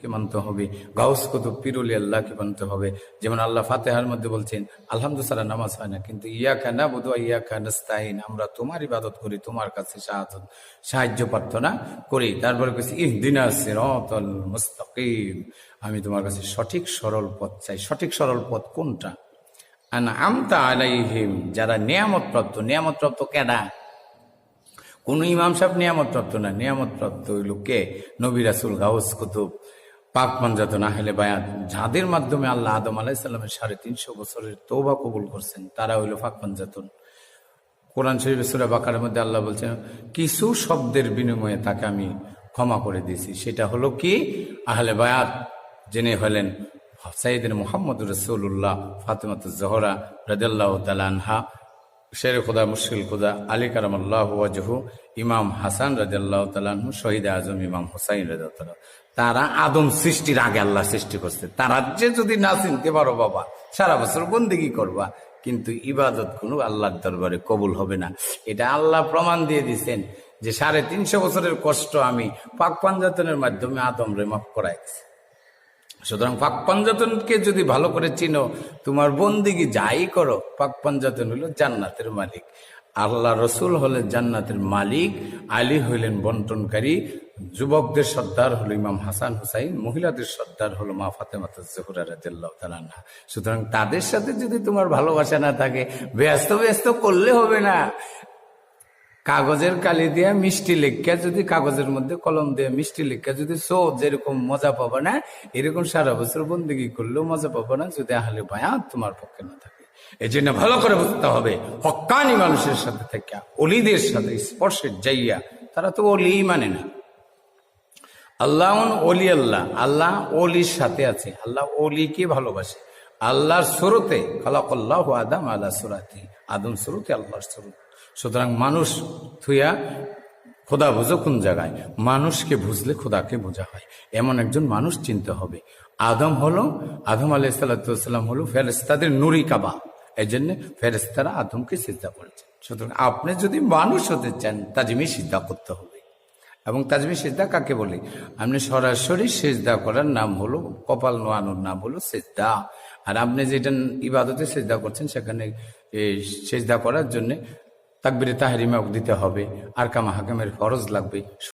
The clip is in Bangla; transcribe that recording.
কে মানতে হবে, গাউস কুতুব পীরুল আল্লাহকে মানতে হবে। যেমন আল্লাহ ফাতিহার মধ্যে বলছেন আলহামদুলিল্লাহ নামাজ হয় না, কিন্তু ইয়াকা নাবুদু ওয়া ইয়াকা নাস্তাইন, আমরা তোমার ইবাদত করি, তোমার কাছে সাহায্য প্রার্থনা করি। তারপরে বলছি ইহদিনাস সিরাতাল মুস্তাকিম, আমি তোমার কাছে সঠিক সরল পথ চাই। সঠিক সরল পথ কোনটা? আনআমতা আলাইহিম, যারা নিয়ামত প্রাপ্ত কেডা? কোন ইমাম সাহেব নিয়ামত প্রাপ্ত না, নিয়ামত প্রাপ্ত হইল কে? নবী রাসূল, গাউস কুতুব, পাক পাঞ্জাতন, আহলে বায়াত, যাদের মাধ্যমে আল্লাহ আদম আলাইহিস সালামের 350 বছরের তওবা কবুল করছেন, তারা হইল পাক পাঞ্জাতন। কোরআন শরীফ সূরা বাকারার মধ্যে আল্লাহ বলছেন কিছু শব্দের বিনিময়ে তাকে আমি ক্ষমা করে দিয়েছি, সেটা হলো কি? আহলে বায়াত, যিনি হলেন সাইয়েদনা মুহাম্মদুর রাসূলুল্লাহ, ফাতেমাতুজ জোহরা রাদিয়াল্লাহু তাআলা আনহা, শের খুদা মুশকিল খুদা আলী কারামাল্লাহু ওয়াজহু, ইমাম হাসান রাদিয়াল্লাহু তাআলা আনহু, শহীদ আজম ইমাম হুসাইন রাদিয়াল্লাহু তাআলা। তারা আদম সৃষ্টির আগে আল্লাহ সৃষ্টি করছে। তারা যে যদি না চিনতে পারো বাবা, সারা বছর বন্দেগী করবা, কিন্তু ইবাদত কোনো আল্লাহর দরবারে কবুল হবে না। এটা আল্লাহ প্রমাণ দিয়ে দিচ্ছেন যে 350 বছরের কষ্ট আমি পাক পাঞ্জাতনের মাধ্যমে আদম রে মাফ করাইছি। সুতরাং পাক পাঞ্জাতনকে যদি ভালো করে চিনো, তোমার বন্দিগি যাই করো, পাক পাঞ্জাতন হইল জান্নাতের মালিক, আল্লাহ রসুল হলেন জান্নাতের মালিক, আলী হইলেন বন্টনকারী, যুবকদের সর্দার হলো ইমাম হাসান হুসাইন, মহিলাদের সর্দার হলো মা ফাতেমাতুজ জোহরা রাদিয়াল্লাহু তাআলা আনহা। সুতরাং তাদের সাথে যদি তোমার ভালোবাসা না থাকে, ব্যস্ত করলে হবে না। কাগজের কালি দিয়ে মিষ্টি লেখা, যদি কাগজের মধ্যে কলম দিয়ে মিষ্টি লেখা যদি যেরকম মজা পাবো না, এরকম সারা বছর বন্দেগী করলেও মজা পাবো না, যদি আহলে বায়াত তোমার পক্ষে না থাকে। এই জন্য ভালো করে বুঝতে হবে, হক্কানি মানুষের সাথে থেকে অলিদের সাথে স্পর্শের যাইয়া, তারা তো অলি মানে না। আল্লাহ অলি, আল্লাহ অলির সাথে আছে, আল্লাহ অলিকে ভালোবাসে। আল্লাহর সুরতে খালাকাল্লাহু আদম আলা সুরাতি, আদম সুরতে আল্লাহর সুরত। সুতরাং মানুষ থুইয়া খোদা বুঝো কোন জায়গায়? মানুষকে বুঝলে খোদাকে বোঝা হয়, এমন একজন মানুষ চিনতে হবে। আদম আলাইহিস সালাম হলো ফেরেশতাদের নুরি কাবা, এই জন্য ফেরেশতারা আদমকে সিজদা করেছেন। সুতরাং আপনি যদি মানুষ হতে চান, তাজমি সিজদা করতে হবে। এবং তাজমি সিজদা কাকে বলে? আপনি সরাসরি সিজদা করার নাম হলো, কপাল নোয়ানোর নাম হলো সিজদা। আর আপনি যেটা ইবাদতে সিজদা করছেন, সেখানে সিজদা করার জন্য তাকবীরে তাহরিমা দিতে হবে, আরকাম হাকামের ফরজ লাগবে।